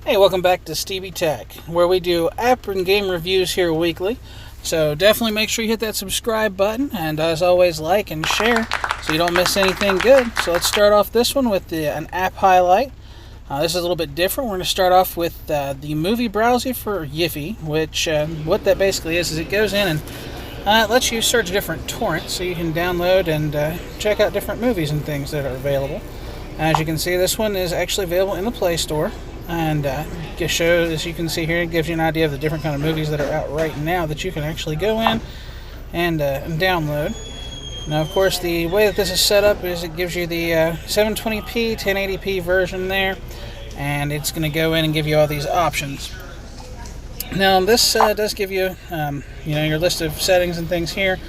Hey, welcome back to Stevie Tech, where we do app and game reviews here weekly. So definitely make sure you hit that subscribe button, and as always, like and share so you don't miss anything good. So let's start off this one with an app highlight. This is a little bit different. We're going to start off with the movie browser for YIFY, which what that basically is it goes in and it lets you search different torrents so you can download and check out different movies and things that are available. As you can see, this one is actually available in the Play Store. And as you can see here, it gives you an idea of the different kind of movies that are out right now that you can actually go in and download. Now, of course, the way that this is set up is it gives you the 720p, 1080p version there, and it's going to go in and give you all these options. Now, this does give you, your list of settings and things here.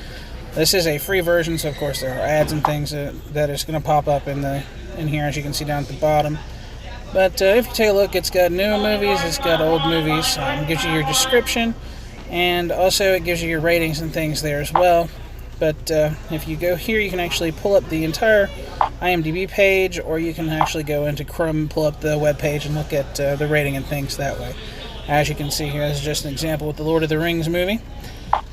This is a free version, so of course there are ads and things that is going to pop up in here, as you can see down at the bottom. But if you take a look, it's got new movies, it's got old movies, it gives you your description, and also it gives you your ratings and things there as well. But if you go here, you can actually pull up the entire IMDb page, or you can actually go into Chrome and pull up the web page and look at the rating and things that way. As you can see here, this is just an example with the Lord of the Rings movie.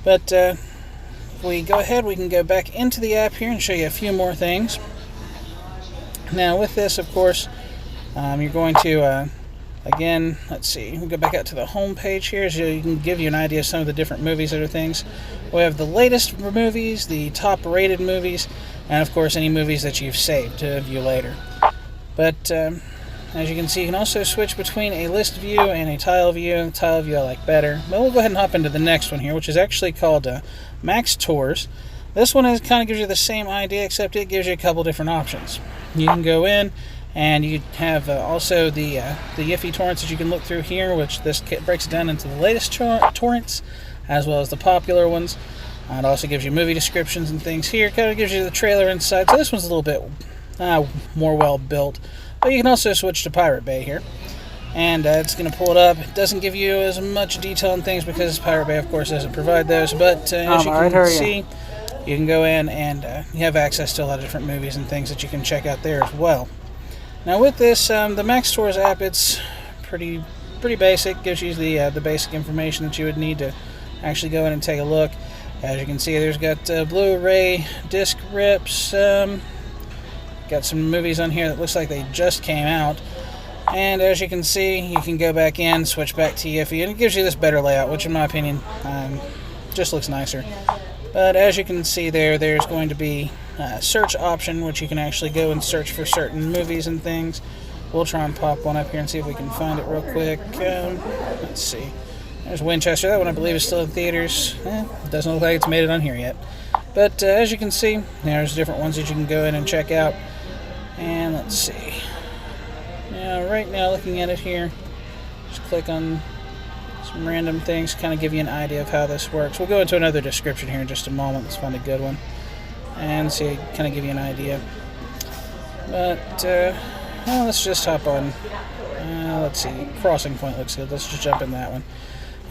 But if we go ahead, we can go back into the app here and show you a few more things. Now with this, of course, you're going to, again, let's see, we'll go back out to the home page here so you can give you an idea of some of the different movies that are things. We have the latest movies, the top rated movies, and of course any movies that you've saved to view later. But as you can see, you can also switch between a list view and a tile view. The tile view I like better. But we'll go ahead and hop into the next one here, which is actually called Max Torz. This one kind of gives you the same idea, except it gives you a couple different options. You can go in, and you have also the YIFY torrents that you can look through here, which this kit breaks it down into the latest torrents, as well as the popular ones. It also gives you movie descriptions and things here. Kind of gives you the trailer inside. So this one's a little bit more well built. But you can also switch to Pirate Bay here. And it's going to pull it up. It doesn't give you as much detail on things because Pirate Bay, of course, doesn't provide those. But as you can see, you can go in and you have access to a lot of different movies and things that you can check out there as well. Now with this, the Max Torz app, it's pretty basic. Gives you the basic information that you would need to actually go in and take a look. As you can see, there's got Blu-ray disc rips. Got some movies on here that looks like they just came out. And as you can see, you can go back in, switch back to YIFY, and it gives you this better layout, which in my opinion just looks nicer. But as you can see there's going to be a search option, which you can actually go and search for certain movies and things. We'll try and pop one up here and see if we can find it real quick. Let's see. There's Winchester. That one I believe is still in theaters. It doesn't look like it's made it on here yet. But as you can see, there's different ones that you can go in and check out. And let's see. Now, right now, looking at it here, just click on some random things, kind of give you an idea of how this works. We'll go into another description here in just a moment. Let's find a good one and see, kind of give you an idea. But well, let's just hop on. Let's see, Crossing Point looks good. Let's just jump in that one.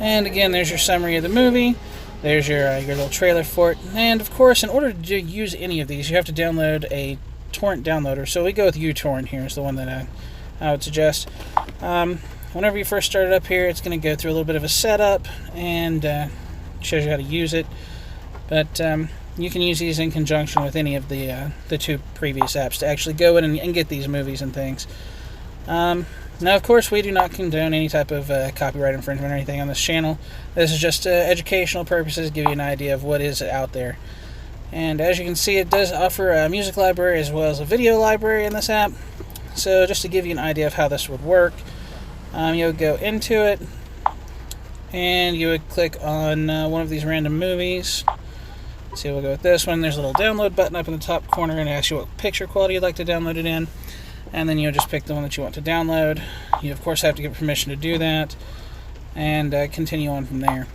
And again, there's your summary of the movie. There's your little trailer for it. And of course, in order to use any of these, you have to download a torrent downloader. So we go with Utorrent here is the one that I would suggest. Whenever you first start it up here, it's going to go through a little bit of a setup and shows you how to use it. But you can use these in conjunction with any of the two previous apps to actually go in and get these movies and things. Now, of course, we do not condone any type of copyright infringement or anything on this channel. This is just educational purposes, give you an idea of what is out there. And as you can see, it does offer a music library as well as a video library in this app. So just to give you an idea of how this would work, you would go into it, and you would click on one of these random movies. Let's see, we'll go with this one. There's a little download button up in the top corner, and it asks you what picture quality you'd like to download it in. And then you'll just pick the one that you want to download. You, of course, have to get permission to do that, and continue on from there.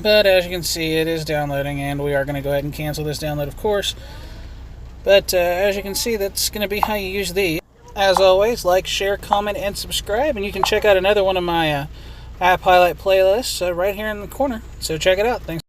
But as you can see, it is downloading, and we are going to go ahead and cancel this download, of course. But as you can see, that's going to be how you use these. As always, like, share, comment, and subscribe, and you can check out another one of my app highlight playlists right here in the corner. So check it out. Thanks.